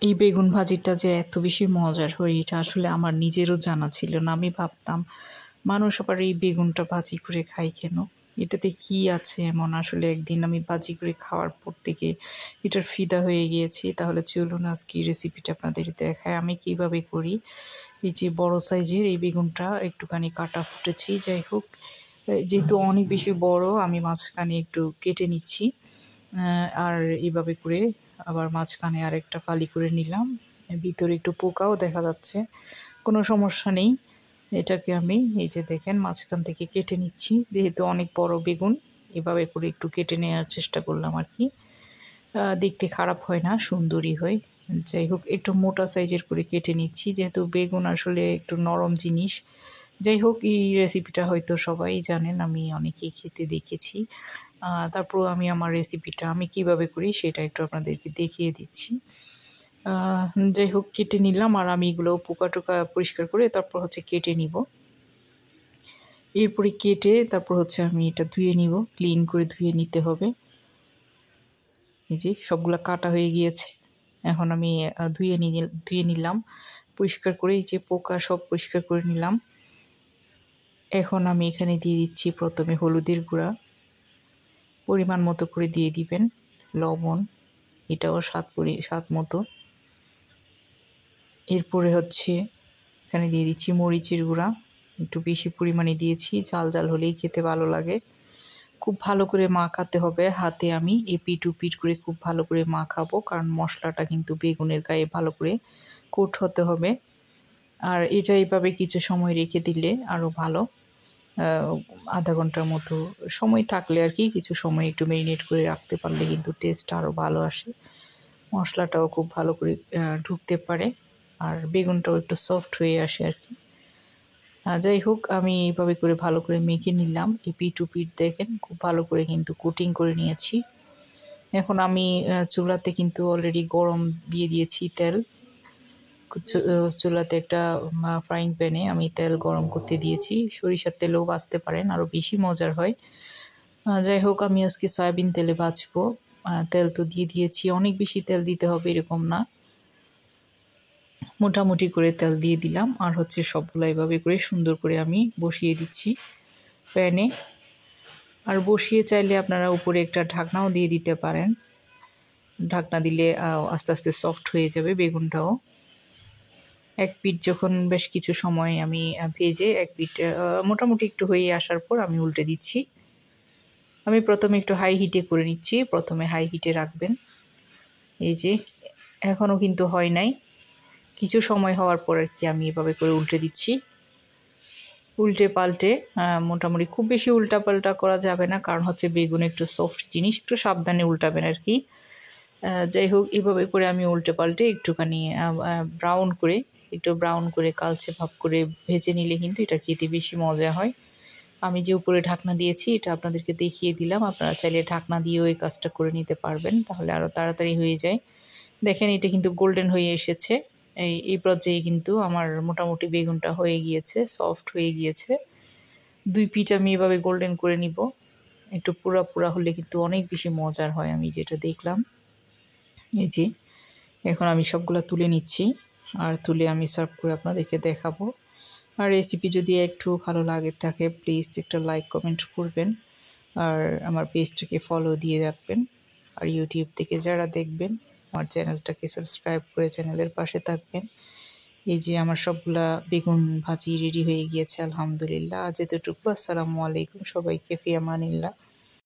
এই বেগুন ভাজিটা যে এত বেশি মজার হয় এটা আসলে আমার নিজেরও জানা ছিল না। আমি ভাবতাম মানুষ আবার এই বেগুনটা ভাজি করে খায় কেন, এটাতে কি আছে এমন। আসলে একদিন আমি ভাজি করে খাওয়ার পর থেকে এটার ফিদা হয়ে গিয়েছি। তাহলে চলুন আজকে এই রেসিপিটা আপনাদের দেখায় আমি কিভাবে করি। এই যে বড় সাইজের এই বেগুনটা একটুখানি কাটা ফুটেছি, যাই হোক যেহেতু অনেক বেশি বড় আমি মাঝখানে একটু কেটে নিচ্ছি। আর এইভাবে করে আবার মাঝখানে আরেকটা ফালি করে নিলাম। ভিতরে একটু পোকাও দেখা যাচ্ছে, কোনো সমস্যা নেই। এটাকে আমি এই যে দেখেন মাঝখান থেকে কেটে নিচ্ছি, যেহেতু অনেক বড় বেগুন এভাবে করে একটু কেটে নেওয়ার চেষ্টা করলাম আর কি। দেখতে খারাপ হয় না, সুন্দরই হয়। যাই হোক একটু মোটা সাইজের করে কেটে নিচ্ছি, যেহেতু বেগুন আসলে একটু নরম জিনিস। যাই হোক এই রেসিপিটা হয়তো সবাই জানেন, আমি অনেকেই খেতে দেখেছি। তারপর আমি আমার রেসিপিটা আমি কিভাবে করি সেটা একটু আপনাদেরকে দেখিয়ে দিচ্ছি। যাই হোক কেটে নিলাম, আর আমি এগুলো পোকা টোকা পরিষ্কার করে তারপর হচ্ছে কেটে নিব। এরপরে কেটে তারপর হচ্ছে আমি এটা ধুয়ে নিব, ক্লিন করে ধুয়ে নিতে হবে। এই যে সবগুলা কাটা হয়ে গিয়েছে, এখন আমি ধুয়ে নিলাম পরিষ্কার করে। এই যে পোকা সব পরিষ্কার করে নিলাম। এখন আমি এখানে দিয়ে দিচ্ছি প্রথমে হলুদের গুঁড়া, পরিমাণ মতো করে দিয়ে দিবেন। লবণ, এটাও স্বাদ মতো। এরপরে হচ্ছে এখানে দিয়ে দিচ্ছি মরিচের গুঁড়া, একটু বেশি পরিমাণে দিয়েছি, ঝাল ঝাল হলেই খেতে ভালো লাগে। খুব ভালো করে মাখাতে হবে হাতে, আমি এপিট ওপিট করে খুব ভালো করে মাখাবো, কারণ মশলাটা কিন্তু বেগুনের গায়ে ভালো করে কোট হতে হবে। আর এটা এইভাবে কিছু সময় রেখে দিলে আরও ভালো, আধা ঘন্টার মতো সময় থাকলে আর কি, কিছু সময় একটু ম্যারিনেট করে রাখতে পারলে কিন্তু টেস্ট আরও ভালো আসে, মশলাটাও খুব ভালো করে ঢুকতে পারে, আর বেগুনটাও একটু সফট হয়ে আসে আর কি। যাই হোক আমি এইভাবে করে ভালো করে মেখে নিলাম। এপিট ওপিট দেখেন খুব ভালো করে কিন্তু কোটিং করে নিয়েছি। এখন আমি চুলাতে কিন্তু অলরেডি গরম দিয়ে দিয়েছি তেল। চুলাতে একটা ফ্রাইং প্যানে আমি তেল গরম করতে দিয়েছি, সরিষার তেলেও ভাজতে পারেন, আরও বেশি মজার হয়। যাই হোক আমি আজকে সয়াবিন তেলে ভাজবো। তেল তো দিয়ে দিয়েছি, অনেক বেশি তেল দিতে হবে এরকম না, মোটামুটি করে তেল দিয়ে দিলাম। আর হচ্ছে সবগুলো এভাবে করে সুন্দর করে আমি বসিয়ে দিচ্ছি প্যানে। আর বসিয়ে চাইলে আপনারা উপরে একটা ঢাকনাও দিয়ে দিতে পারেন, ঢাকনা দিলে আস্তে আস্তে সফট হয়ে যাবে বেগুনটাও। এক পিঠ যখন বেশ কিছু সময় আমি ভেজে এক পিঠ মোটামুটি একটু হয়ে আসার পর আমি উল্টে দিচ্ছি। আমি প্রথমে একটু হাই হিটে করে নিচ্ছি, প্রথমে হাই হিটে রাখবেন। এই যে এখনও কিন্তু হয় নাই, কিছু সময় হওয়ার পর আর কি আমি এভাবে করে উল্টে দিচ্ছি, উল্টে পাল্টে। মোটামুটি খুব বেশি উল্টা পাল্টা করা যাবে না, কারণ হচ্ছে বেগুন একটু সফট জিনিস, একটু সাবধানে উল্টাবেন আর কি। যাই হোক এভাবে করে আমি উল্টে পাল্টে একটুখানি একটু ব্রাউন করে কালচে ভাব করে ভেজে নিলে কিন্তু এটা খেতে বেশি মজা হয়। আমি যে উপরে ঢাকনা দিয়েছি এটা আপনাদেরকে দেখিয়ে দিলাম, আপনারা চাইলে ঢাকনা দিয়েও এই কাজটা করে নিতে পারবেন, তাহলে আরও তাড়াতাড়ি হয়ে যায়। দেখেন এটা কিন্তু গোল্ডেন হয়ে এসেছে। এই পর্যায়ে কিন্তু আমার মোটামুটি বেগুনটা হয়ে গিয়েছে, সফট হয়ে গিয়েছে। দুই পিঠ আমি এভাবে গোল্ডেন করে নিব, একটু পুরা পুরা হলে কিন্তু অনেক বেশি মজার হয়, আমি যেটা দেখলাম। এই যে এখন আমি সবগুলো তুলে নিচ্ছি, আর তুলে আমি সার্ভ করে আপনাদেরকে দেখাবো। আর রেসিপি যদি একটু ভালো লাগে থাকে প্লিজ একটা লাইক কমেন্ট করবেন, আর আমার পেজটাকে ফলো দিয়ে রাখবেন। আর ইউটিউব থেকে যারা দেখবেন আমার চ্যানেলটাকে সাবস্ক্রাইব করে চ্যানেলের পাশে থাকবেন। এই যে আমার সবগুলা বেগুন ভাজি রেডি হয়ে গিয়েছে আলহামদুলিল্লাহ। আজ এতটুকু, আসসালামু আলাইকুম, সবাইকে ফি আমানিল্লাহ।